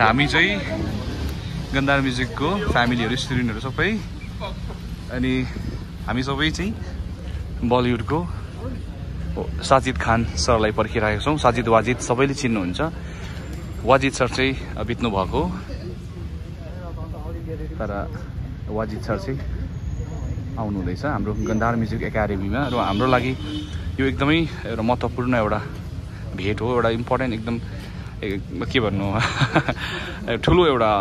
अच्छा हामी चाहिँ गन्धार म्युजिकको फ्यामिलीहरू स्टुडेन्टहरू सबै अनि हामी सबै चाहिँ बलिउडको साजिद खान सरलाई पर्खिरहेका छौँ। साजिद वाजिद सबैले चिन्नुहुन्छ। वाजिद सर चाहिँ बित्नु भएको तर वाजिद सर चाहिँ आउनु हुँदैछ हाम्रो गन्धार म्युजिक एकाडेमीमा र हाम्रो लागि यो एकदमै एउटा महत्त्वपूर्ण एउटा भेट हो, एउटा इम्पोर्टेन्ट एकदम के भन्नु ठुलो एउटा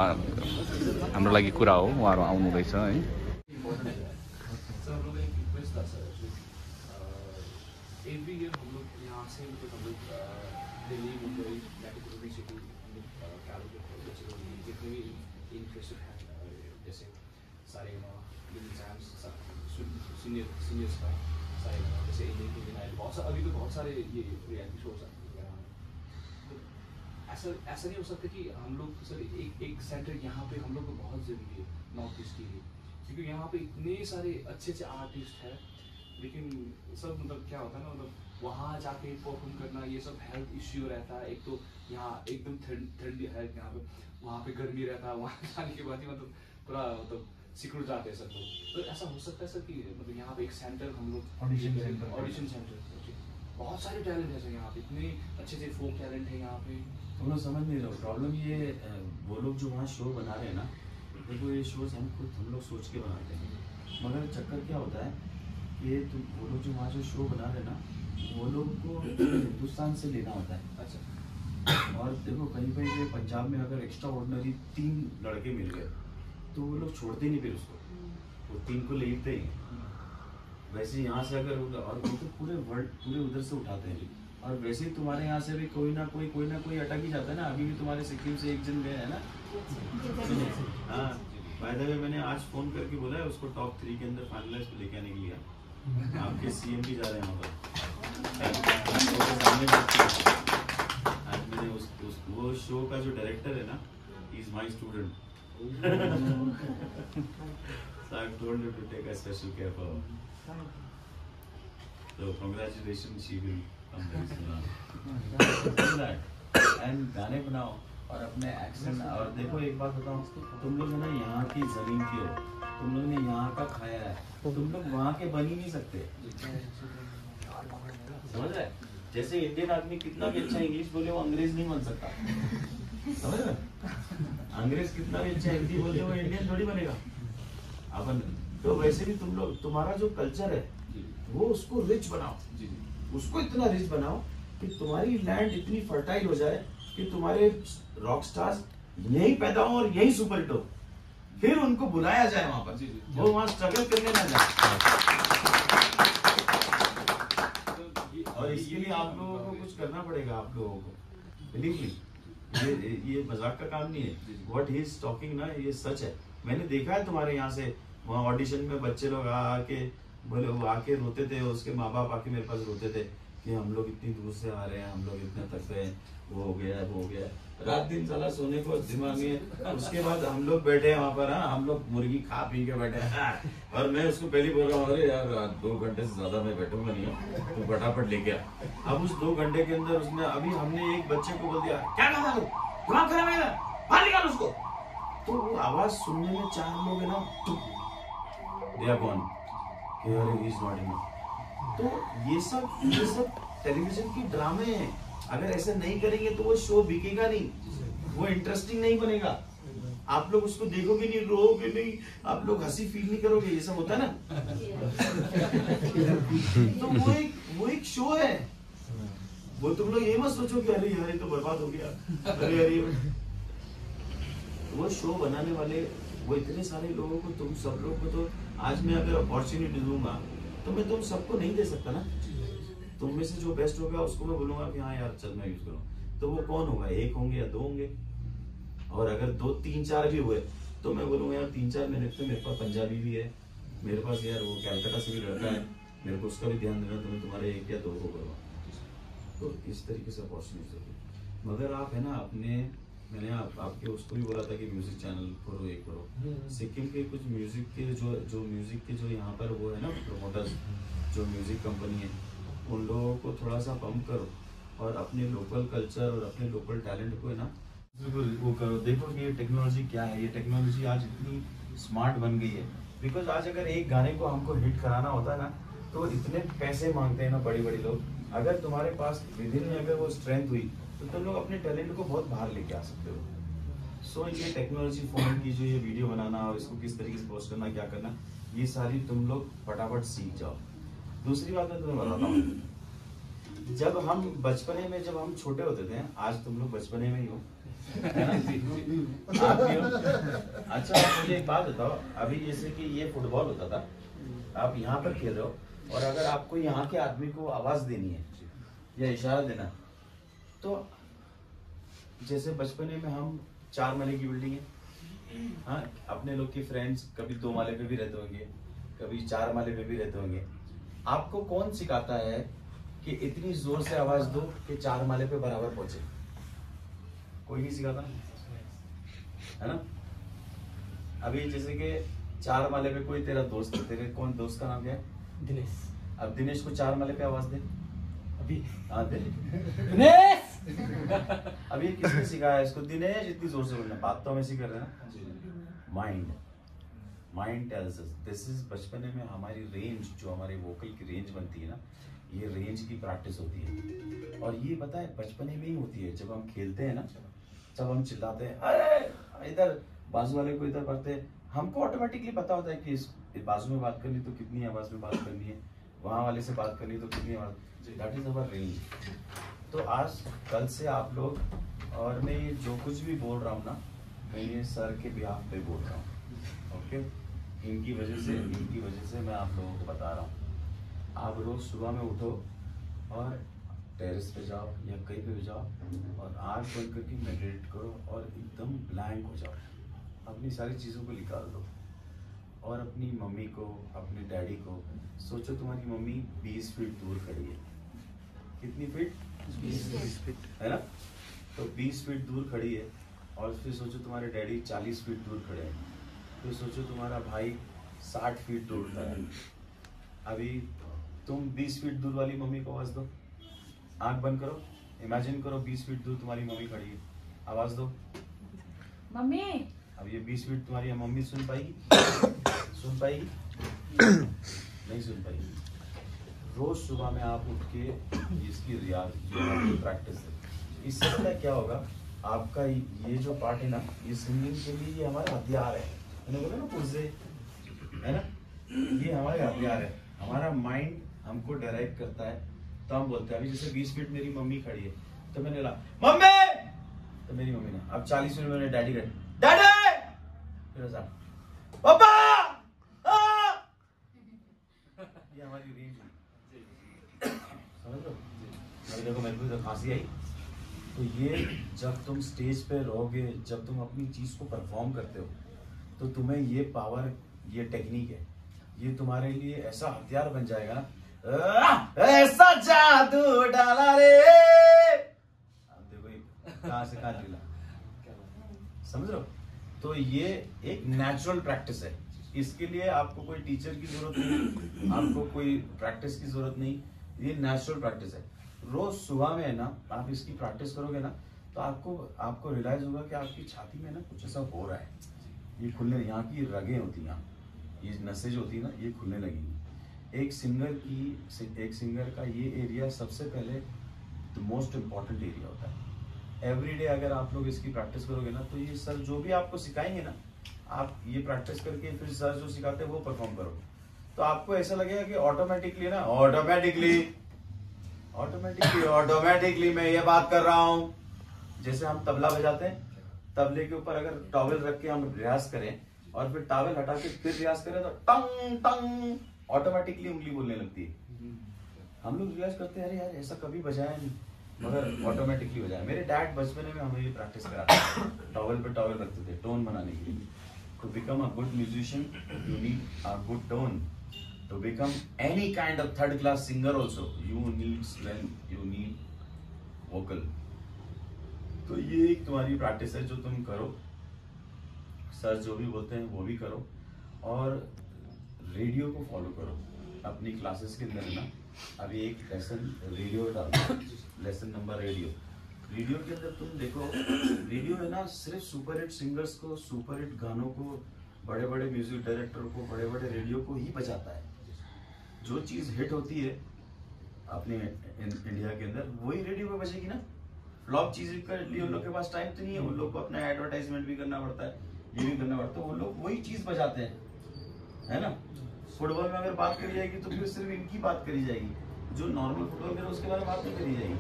हाम्रो लागि कुरा हो। उहाँहरू आउनु हुँदैछ है। एवरी ईयर हम लोग यहाँ से मतलब हम लोग Delhi Mumbai metropolitan city travel करते हैं। बच्चे लोग जितने भी इंटरेस्टेड हैं जैसे सारे एग्जाम्स सीनियर्स का सारे जैसे इंडियन आइडल बहुत सारे अभी तो बहुत सारे ये रियलिटी शोज हैं। ऐसा नहीं हो सकता कि हम लोग सर एक सेंटर यहाँ पे हम लोग को बहुत ज़रूरी है नॉर्थ ईस्ट के लिए, क्योंकि यहाँ पे इतने सारे अच्छे अच्छे आर्टिस्ट हैं। लेकिन सब मतलब क्या होता है ना, मतलब वहाँ जाके परफॉर्म करना ये सब हेल्थ इश्यू रहता है। एक तो यहाँ एकदम ठंडी है यहाँ पे, वहाँ पे गर्मी रहता है। वहाँ जाने के बाद ही मतलब पूरा मतलब सिकुड़ जाते हैं सब लोग। तो ऐसा हो सकता है सर कि मतलब यहाँ पे एक सेंटर हम लोग ऑडिशन सेंटर बहुत सारे टैलेंट है सर यहाँ पे, इतने अच्छे अच्छे फोक टैलेंट है यहाँ पे। तुम लोग समझ नहीं रहे हो प्रॉब्लम ये वो लोग जो वहाँ शो बना रहे हैं ना, देखो ये शोज हम लोग सोच के बनाते हैं, मगर चक्कर क्या होता है कि वो लोग जो वहाँ जो शो बना रहे हैं ना, वो लोग को हिंदुस्तान से लेना होता है। अच्छा। और देखो कहीं पे पंजाब में अगर एक्स्ट्रा ऑर्डिनरी 3 लड़के मिल गए तो वो लोग छोड़ते नहीं फिर उसको, वो 3 को लेते ही। वैसे यहाँ से अगर और वो तो पूरे वर्ल्ड पूरे उधर से उठाते हैं। और वैसे ही तुम्हारे यहाँ से भी कोई ना कोई अटक ही जाता है ना। अभी भी तुम्हारे सिक्किम से एक जन गए है ना। हाँ बाय द वे मैंने आज फोन करके बोला है उसको टॉप 3 के अंदर फाइनलाइज लेके आने के लिए। आपके सीएम भी जा रहे हैं वहाँ पर। आज मैंने वो शो का जो डायरेक्टर है ना, he is my student. So I told her to take a special care for her. So congratulations, she will come very soon. And गाने बनाओ और अपने एक्सेंट। और देखो एक बात बताओ, तुम लोग है ना यहाँ की जमीन के हो, तुम लोग ने यहाँ का खाया है, तुम लोग वहाँ के बन ही नहीं सकते। समझ रहे? जैसे इंडियन आदमी कितना भी अच्छा इंग्लिश बोले वो अंग्रेज नहीं बन सकता। समझ रहे? अंग्रेज कितना भी अच्छा हिंदी बोले वो इंडियन थोड़ी बनेगा अपन। तो वैसे भी तुम लोग तुम्हारा जो कल्चर है वो उसको रिच बनाओ, उसको इतना रिच बनाओ कि तुम्हारी लैंड इतनी फर्टाइल हो जाए कि तुम्हारे रॉक स्टार्स यहीं पैदा हो और यहीं सुपर हिट हो, फिर उनको बुलाया जाए वहां पर, वो वहां स्ट्रगल करने ना जाए। और इसके लिए आप लोगों को कुछ करना पड़ेगा, आप लोगों को बिलीव मी। ये मजाक का काम नहीं है। व्हाट ही इज टॉकिंग ना, ये सच है। मैंने देखा है तुम्हारे यहाँ से वहाँ ऑडिशन में बच्चे लोग आके बोले, वो आके रोते थे, उसके माँ बाप आके मेरे पास रोते थे कि हम लोग इतनी दूर से आ रहे हैं, हम लोग इतने थक गए, वो हो गया वो हो गया। रात दिन साला सोने को दिमाग में। उसके बाद हम लोग बैठे हैं वहाँ पर, हम लोग मुर्गी खा पी के बैठे हैं। और मैं उसको पहले बोल रहा हूँ, अरे यार 2 घंटे से ज्यादा मैं बैठूंगा नहीं, तो फटाफट लेके आ। अब उस 2 घंटे के अंदर उसने अभी हमने एक बच्चे को बोल दिया, क्या करना तू, दिमाग खराब है, बाहर निकाल उसको। तो वो आवाज सुनने में 4 लोग है ना, दिया कौन तो ये सब टेलीविजन की ड्रामे हैं। अगर ऐसे नहीं करेंगे तो वो शो बिकेगा नहीं, वो इंटरेस्टिंग नहीं बनेगा। आप लोग उसको देखोगे नहीं, रोगे नहीं, आप लोग हंसी फील नहीं करोगे। ये सब होता है ना। तो वो एक शो है। वो तुम लोग ये मत सोचो कि अरे यार ये तो बर्बाद हो गया, अरे यार ये। वो शो बनाने वाले वो इतने सारे लोगों को, तुम सब लोग को तो आज मैं अगर अपॉर्चुनिटी दूंगा तो मैं तुम सबको नहीं दे सकता ना। तुम में से जो बेस्ट होगा उसको मैं बोलूंगा कि हाँ यार चल मैं यूज करूँ, तो वो कौन होगा? 1 होंगे या 2 होंगे। और अगर 2, 3, 4 भी हुए तो मैं बोलूंगा यार 3, 4 मिनट तो मेरे पास पंजाबी भी है, मेरे पास यार वो कैलकाटा से भी लड़का है, मेरे को उसका भी ध्यान देना, तो मैं तुम्हारे 1 या 2 को करूँगा। तो इस तरीके से अपॉर्चुनिटी होगी। मगर आप है ना अपने, मैंने आपके उसको भी बोला था कि म्यूजिक चैनल करो, ये करो। सिक्किम के कुछ म्यूजिक के जो म्यूजिक के जो यहाँ पर वो है ना प्रोमोटर्स, जो म्यूजिक कंपनी है, उन लोगों को थोड़ा सा पंप करो और अपने लोकल कल्चर और अपने लोकल टैलेंट को है ना वो करो, देखो कि ये टेक्नोलॉजी क्या है। ये टेक्नोलॉजी आज इतनी स्मार्ट बन गई है, बिकॉज आज अगर एक गाने को हमको हिट कराना होता है ना, तो इतने पैसे मांगते हैं ना बड़ी बड़ी लोग। अगर तुम्हारे पास विदिन में अगर वो स्ट्रेंथ हुई तो तुम लोग अपने टैलेंट को बहुत बाहर लेके आ सकते हो। सो ये टेक्नोलॉजी फोन की जो ये वीडियो बनाना और इसको किस तरीके से पोस्ट करना, क्या करना, ये सारी तुम लोग फटाफट सीख जाओ। दूसरी बात मैं तुम्हें बताता हूँ, जब हम बचपने में, जब हम छोटे होते थे, आज तुम लोग बचपने में ही हो, है ना? आप भी हो। अच्छा, आप मुझे एक बात बताओ, अभी जैसे कि ये फुटबॉल होता था, आप यहाँ पर खेल रहे हो, और अगर आपको यहाँ के आदमी को आवाज देनी है या इशारा देना, तो जैसे बचपने में हम 4 माले की बिल्डिंग है, हाँ, अपने लोग के फ्रेंड्स कभी 2 माले पे भी रहते होंगे, कभी 4 माले पे भी रहते होंगे। आपको कौन सिखाता है कि इतनी जोर से आवाज दो कि 4 माले पे बराबर पहुंचे? कोई नहीं सिखाता, है ना? अभी जैसे कि 4 माले पे कोई तेरा दोस्त है, तेरे कौन दोस्त का नाम क्या है? दिनेश। अब दिनेश को 4 माले पे आवाज दे, अभी हाँ दे। दिनेश अभी किसने सिखाया इसको? दिनेश इतनी जोर से बोलना, बात तो हम ऐसी कर रहे हैं ना। Mind tells us this is. बचपने में हमारी रेंज, जो हमारे वोकल की रेंज बनती है ना, ये रेंज की प्रैक्टिस होती है। और ये पता है बचपने में ही होती है, जब हम खेलते हैं ना, जब हम चिल्लाते हैं अरे इधर, बाजू वाले को इधर करते हैं, हमको ऑटोमेटिकली पता होता है कि इस बाजू में बात करनी तो कितनी आवाज में बात करनी है, वहां वाले से बात करनी तो कितनी आवाज, दैट इज अवर रेंज। तो आज कल से आप लोग, और मैं ये जो कुछ भी बोल रहा हूँ ना, मैं ये सर के बिहाफ पे बोल रहा हूँ, ओके? इनकी वजह से मैं आप लोगों को बता रहा हूँ। आप रोज सुबह में उठो और टेरेस पे जाओ या कहीं पे भी जाओ, और आँख बंद करके मेडिटेट करो और एकदम ब्लैंक हो जाओ, अपनी सारी चीज़ों को निकाल दो, और अपनी मम्मी को, अपने डैडी को सोचो, तुम्हारी मम्मी 20 फीट दूर खड़ी है। कितनी फीट? 20 फीट, है ना? तो 20 फीट दूर खड़ी है, और फिर सोचो तुम्हारे डैडी 40 फीट दूर खड़े हैं, फिर सोचो तुम्हारा भाई 60 फीट दूर खड़ा है। अभी तुम 20 फीट दूर वाली मम्मी को आवाज दो, आंख बंद करो, इमेजिन करो 20 फीट दूर तुम्हारी मम्मी खड़ी है, आवाज दो मम्मी। अब ये 20 फीट तुम्हारी मम्मी सुन पाएगी? सुन पाएगी? नहीं सुन पाएगी। रोज सुबह में आप उठ के इसकी रियाज, प्रैक्टिस है। इससे पता क्या होगा, आपका ये जो पार्ट है ना, ये सिंगिंग के लिए ये हमारा हथियार है। मैंने बोला ना पुर्जे, है ना, ये हमारे हथियार है। हमारा माइंड हमको डायरेक्ट करता है, तो हम बोलते हैं। अभी जैसे 20 फीट मेरी मम्मी खड़ी है, तो मैंने बोला मम्मी, तो मेरी मम्मी ने, अब 40 फीट मैंने डैडी कर, डैडी, पापा, ये हमारी रेंज है, समझ लो? देखो मेरे को खांसी आई, तो ये जब तुम स्टेज पे रहोगे, जब तुम अपनी चीज को परफॉर्म करते हो, तो तुम्हें ये पावर, ये टेक्निक है, ये तुम्हारे लिए ऐसा हथियार बन जाएगा ना, ऐसा जादू डाला रे। अब देखो कहां से कहां लीला, समझ लो? तो ये एक नेचुरल प्रैक्टिस है। इसके लिए आपको कोई टीचर की जरूरत नहीं, आपको कोई प्रैक्टिस की जरूरत नहीं, ये नेचुरल प्रैक्टिस है। रोज सुबह में है ना, आप इसकी प्रैक्टिस करोगे ना, तो आपको रियलाइज होगा कि आपकी छाती में ना कुछ ऐसा हो रहा है, ये खुलने, यहाँ की रगें होती हैं, ये नसें जो होती है ना, ये खुलने लगेंगी। एक सिंगर का ये एरिया सबसे पहले द मोस्ट इम्पॉर्टेंट एरिया होता है। एवरी डे अगर आप लोग इसकी प्रैक्टिस करोगे ना, तो ये सर जो भी आपको सिखाएंगे ना, आप ये प्रैक्टिस करके फिर सर जो सिखाते हैं वो परफॉर्म करो, तो आपको ऐसा लगेगा कि ऑटोमेटिकली मैं ये बात कर रहा हूँ। जैसे हम तबला बजाते हैं, तबले के ऊपर अगर टॉवल रख के हम रियाज करें और फिर टॉवल हटा के फिर रियाज करें, तो टंग टंग ऑटोमेटिकली उंगली बोलने लगती है। हम लोग रियाज करते हैं, अरे यार ऐसा कभी बजाया नहीं, मगर ऑटोमेटिकली बजाया। मेरे डैड बचपन में हमें ये प्रैक्टिस कराते थे, टॉवल पे टॉवल रखते थे टोन बनाने के लिए। To become a good musician you need a good tone. To become any kind of third class singer also, you need strength, you need vocal. तो ये एक तुम्हारी प्रैक्टिस है जो तुम करो, सर जो भी बोलते हैं वो भी करो, और रेडियो को फॉलो करो अपनी क्लासेस के अंदर ना। अभी एक लेसन रेडियो डालो, लेसन नंबर रेडियो, रेडियो के अंदर तुम देखो, रेडियो है ना सिर्फ सुपर हिट सिंगर्स को, सुपर हिट गानों को, बड़े बड़े म्यूजिक डायरेक्टर को, बड़े बड़े रेडियो को ही बजाता है। जो चीज हिट होती है अपने इंडिया के अंदर वही रेडियो पे बजेगी ना। फ्लॉप चीज के लिए उन लोग के पास टाइम तो नहीं है, उन लोग को अपना एडवर्टाइजमेंट भी करना पड़ता है, ये भी करना पड़ता है, वो लोग वही चीज बजाते हैं, है ना। फुटबॉल में अगर बात करी जाएगी तो फिर सिर्फ इनकी बात करी जाएगी, जो नॉर्मल फुटबॉल खेल उसके बारे में बात नहीं करी जाएगी।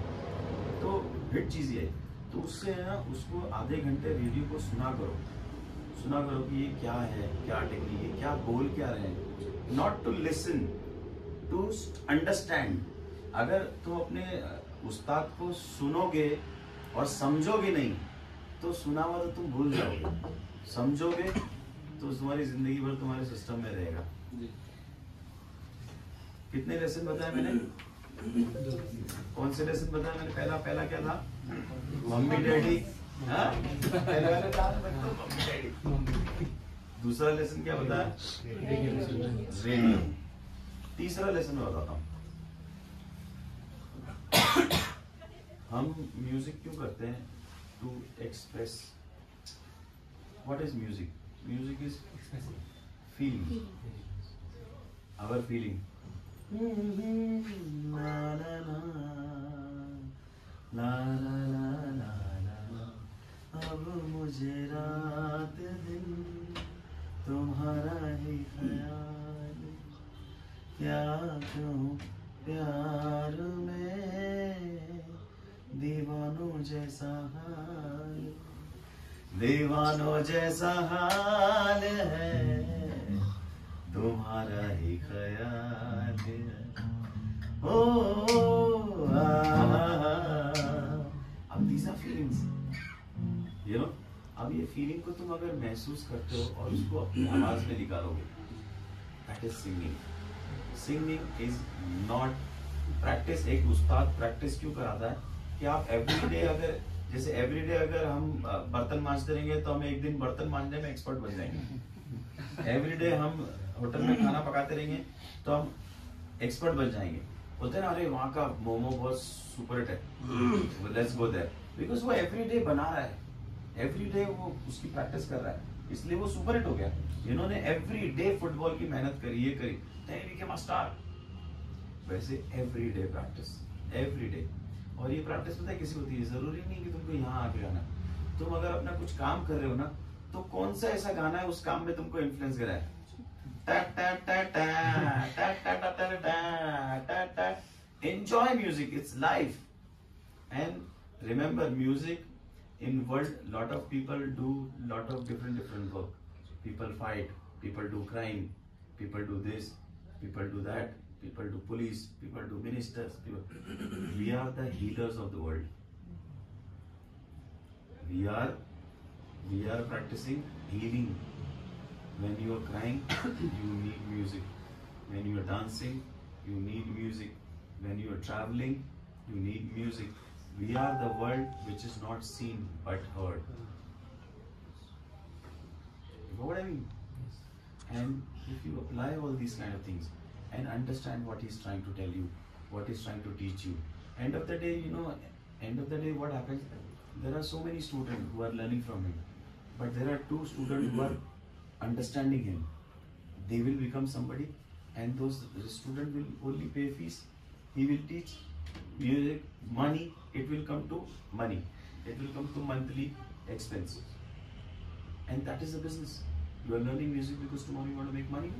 तो हिट चीज ये, तो उससे है ना उसको आधे घंटे रेडियो को सुना करो कि ये क्या है, क्या टेक्निक है, क्या बोल क्या रहे हैं। Not to listen, to understand. अगर तुम अपने उस्ताद को सुनोगे और समझोगे नहीं तो सुना हुआ तो तुम भूल जाओगे, समझोगे तो तुम्हारी जिंदगी भर तुम्हारे सिस्टम में रहेगा। कितने लेसन बताए मैंने? कौन से लेसन बताया मैंने? पहला क्या था? Mummy daddy. Mummy daddy. दूसरा लेसन क्या बताया? रेडियो। तीसरा लेसन मैं बताता हूँ। हम म्यूजिक क्यों करते हैं? To express. What is music? Music is feeling, our feeling. ला ला ला ला ला ला ला ला, अब मुझे रात दिन तुम्हारा ही ख्याल, क्या कहूँ प्यार में दीवानों जैसा हाल, दीवानों जैसा हाल है, तुम्हारा ही ख्याल है। ओ अब these are feelings, you know। अब ये फीलिंग को तुम अगर महसूस करते हो और उसको अपनी आवाज में निकालोगे, that is singing। Singing is not practice। एक उस्ताद प्रैक्टिस क्यों कराता है कि आप एवरीडे अगर, जैसे एवरीडे अगर हम बर्तन मांजते रहेंगे तो हम एक दिन बर्तन मांजने में एक्सपर्ट बन जाएंगे। एवरीडे हम होटल में खाना पकाते रहेंगे तो हम एक्सपर्ट बन जाएंगे। बोलते हैं ना, अरे वहाँ का मोमो बहुत सुपर हिट है, लेट्स गो देयर, बिकॉज वो एवरीडे बना रहा है, एवरीडे वो उसकी प्रैक्टिस कर रहा है, इसलिए वो सुपर हिट हो गया। इन्होंने एवरीडे फुटबॉल की मेहनत करी, ये करी, देन बिकेम अ स्टार। वैसे एवरीडे प्रैक्टिस, एवरीडे। और ये प्रैक्टिस पता है किसी होती है? जरूरी नहीं कि तुमको यहाँ आके आना। तुम अगर अपना कुछ काम कर रहे हो ना, तो कौन सा ऐसा गाना है उस काम में तुमको इन्फ्लुएंस करा है? Enjoy music, it's life. And remember, music in world, lot of people do lot of different work. People fight, people do crime, people do this, people do that, people do police, people do ministers. We are the healers of the world. We are practicing healing. When you are crying, you need music. When you are dancing, you need music. When you are traveling, you need music. We are the world which is not seen but heard. You know what I mean? And if you apply all these kind of things and understand what he's trying to tell you, what he's trying to teach you, end of the day, you know, end of the day what happens? There are so many students who are learning from him, but there are 2 students who are understanding him. They will become somebody, and those students will only pay fees. He will teach music, money, it will come to money, it will come to monthly expenses, and that is the business. You are learning music because tomorrow you want to make money,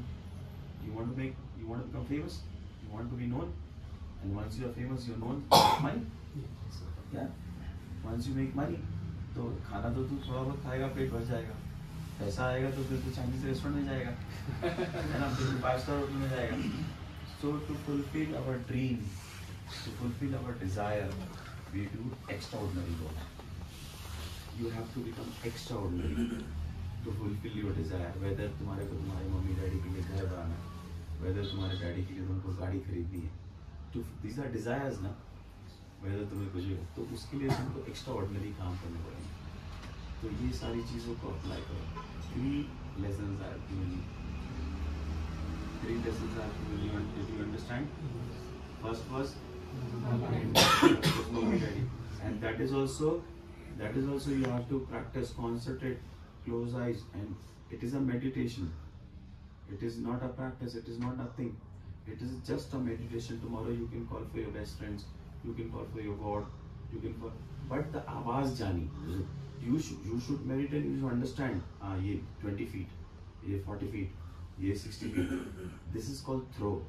you want to become famous, you want to be known, and once you are famous, you are known, money, yeah, once you make money, तो खाना तो तू थोड़ा बहुत खाएगा, पेट भर जाएगा, पैसा आएगा तो फिर तो चाइनीज रेस्टोरेंट में जाएगा, है ना, फिर 5 स्टार होटल में जाएगा। So to fulfill our dream, to fulfill our desire, we do extraordinary work. You have to become extraordinary to fulfill your desire. Whether तुम्हारे को तुम्हारे मम्मी डैडी के लिए घर बनाना है, whether तुम्हारे डैडी के लिए तुमको गाड़ी खरीदनी है, तो these are desires ना, whether तुम्हें कुछ, तो उसके लिए तुमको extraordinary काम करने पड़ेंगे। तो ये सारी चीज़ों को अप्लाई करो। 3 lessons are given you. 3 lessons are given you. Did you understand? First was mommy daddy. And that is also you have to practice, concentrate, close eyes, and it is a meditation. It is not a practice, it is not nothing. It is just a meditation. Tomorrow you can call for your best friends, you can call for your God, you can call, but the आवाज जानी. You should meditate, you should understand, ये 20 feet, ये 40 feet, ये 60 feet. This is called throw.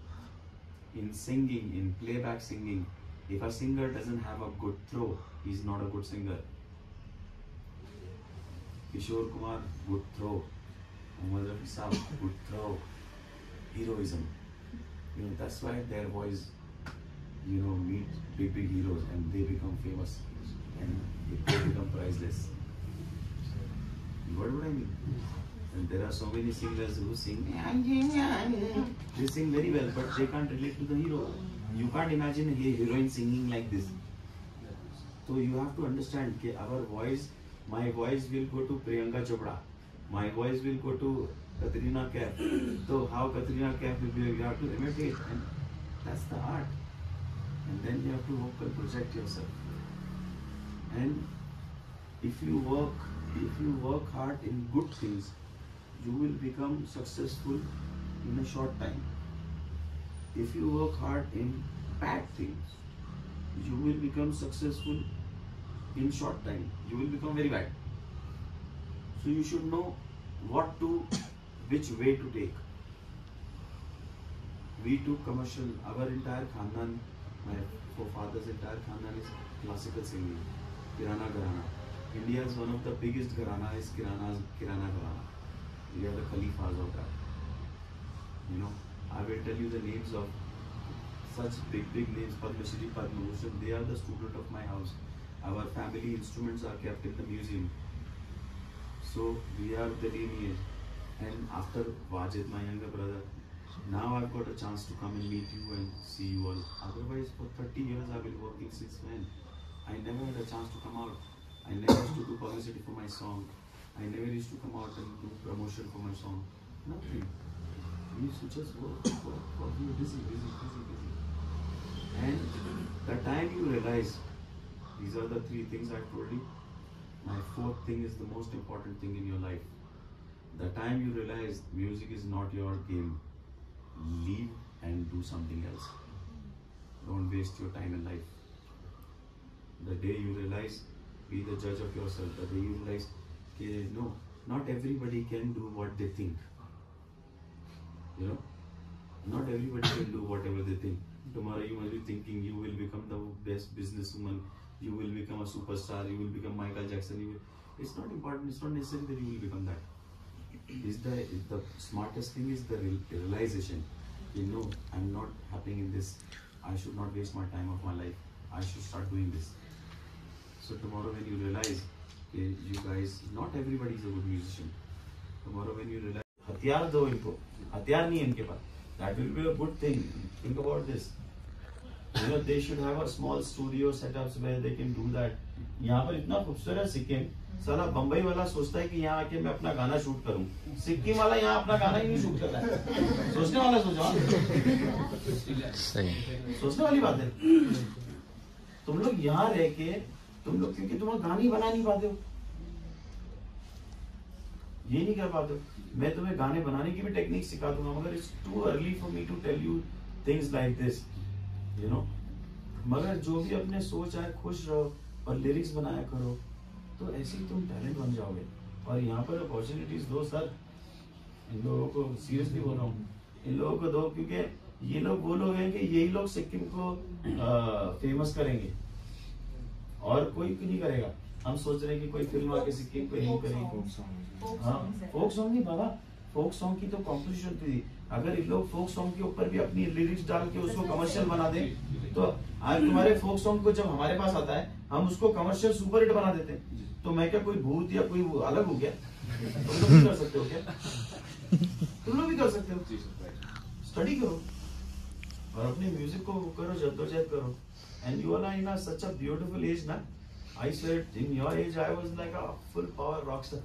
In singing, in playback singing, if a singer doesn't have a good throw, he's not a good singer. Kishore Kumar, good throw. Muhammad Rafi Saab, good throw. Heroism. You know, that's why their voice, you know, meet big heroes and they become famous and they become priceless. You got what I mean? And there are so many singers who sing, they sing very well, but they can't relate to the hero. You can't imagine a heroine singing like this. So you have to understand that our voice, my voice will go to Priyanka Chopra, my voice will go to Katrina Kaif. So how Katrina Kaif will be, you have to imitate, and that's the art. And then you have to hope and project yourself. And if you work hard in good things, you will become successful in a short time. If you work hard in bad things, you will become successful in short time. You will become very bad. So you should know which way to take. We took commercial. Our entire Khandan, my forefathers' entire Khandan is classical singing, Kirana Gharana. India's one of the biggest Gharana is Kirana Gharana. We are the Khalifas of that. You know, I will tell you the names of such big names, Padma Shri, Padma Bhushan. They are the student of my house. Our family instruments are kept in the museum. So we have the lineage. And after Wajid, my younger brother, now I've got a chance to come and meet you and see you all. Otherwise, for 30 years I've been working since when? I never had a chance to come out. I never used to do publicity for my song. I never used to come out and do promotion for my song. Nothing. We used to just work. We were busy. And the time you realize, these are the 3 things I told you. My 4th thing is the most important thing in your life. The time you realize music is not your game, leave and do something else. Don't waste your time in life. The day you realize, be the judge of yourself. The day you realize, no, not everybody can do what they think. You know, not everybody can do whatever they think. Tomorrow you must be thinking you will become the best businesswoman, you will become a superstar, you will become Michael Jackson. It's not important, it's not necessary that you will become that. The smartest thing is the realization. You know, I'm not happening in this. I should not waste my time of my life. I should start doing this. So tomorrow when you realize, you guys, not everybody is a good musician. Tomorrow when you realize, हथियार दो इनको, हथियार नहीं इनके पास. That will be a good thing. Think about this. You know, they should have a small studio setups where they can do that. यहाँ पर इतना खूबसूरत है सिक्किम. साला बम्बई वाला सोचता है कि यहाँ आके मैं अपना गाना शूट करूं. सिक्किम वाला यहाँ अपना गाना ही नहीं शूट कर रहा है. सोचने वाला सोचो. सोचने वाली बात है. तुम लोग यहाँ रह के तुम लोग क्योंकि तुम लोग गाने बना नहीं पाते हो, ये नहीं कर पाते हो. मैं तुम्हें गाने बनाने की भी टेक्निक सिखा दूंगा, मगर it's too early for me to tell you things like this, you know. मगर जो भी अपने सोच आए खुश रहो और लिरिक्स बनाया करो, तो ऐसे ही तुम टैलेंट बन जाओगे. और यहाँ पर अपॉर्चुनिटीज दो सर. इन लोगों को सीरियसली बोल रहा हूँ, इन लोगों को दो, क्योंकि ये लोग वो लोग हैं कि यही लोग सिक्किम को फेमस करेंगे और कोई नहीं करेगा. हम सोच रहे हैं कि कोई फिल्म आके सिक्किम को यही करेगी. हाँ, फोक सॉन्ग नहीं बाबा, फोक सॉन्ग की तो कॉम्पोजिशन थी. अगर इन लोग फोक सॉन्ग के ऊपर भी अपनी लिरिक्स डाल के उसको कमर्शियल बना दें, तो आज तुम्हारे फोक सॉन्ग को जब हमारे पास आता है हम उसको कमर्शियल सुपर हिट बना देते हैं. तो मैं क्या कोई भूत या कोई अलग हो गया? तुम लोग भी कर सकते हो क्या? तुम लोग भी कर सकते हो. स्टडी करो और अपने म्यूजिक को करो, जद्दोजहद करो. And you are in such a beautiful age, na? I said in your age I was like a full power rock star.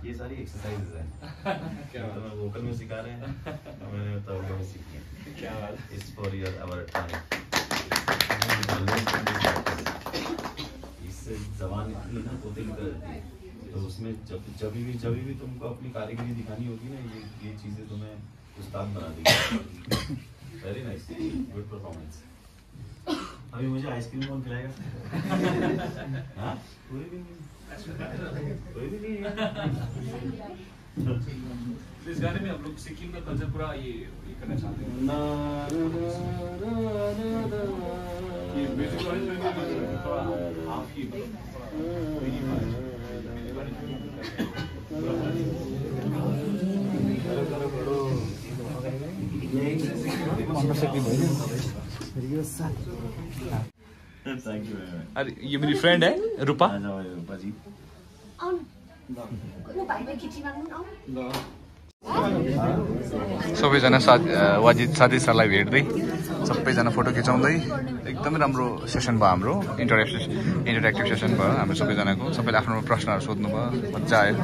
ये सारी एक्सरसाइजेज हैं। तो मैं वोकल में सिखा रहे हैं, मैंने तबला में सीखी है। क्या बात। It's for your our tongue. इससे जबान इतनी ना तोते निकल जाती है, तो उसमें जब भी तुमको अपनी कारीगरी दिखानी होगी ना, ये चीजें तुम्हें उस्ताद बना देगी। Very nice, good performance. अभी मुझे आइसक्रीम कौन खिलाएगा? हाँ, कोई भी नहीं है। इस गाने में हम लोग सिक्किम का कल्चर पूरा ये करना चाहते हैं। ये म्यूजिक थोड़ा half he thank you very much. अरे ये मेरी फ्रेंड है रूपा। आ जाओ रूपा जी। सबैजना वाजिद साथी सरलाई भेट्दै सबैजना फोटो खिचाउँदै एकदमै राम्रो सेसन भयो हाम्रो। इन्टरेक्टिभ सेसन भयो हाम्रो सबैजनाको। सबैले आफ्नो प्रश्नहरू सोध्नुभयो, मजा आयो।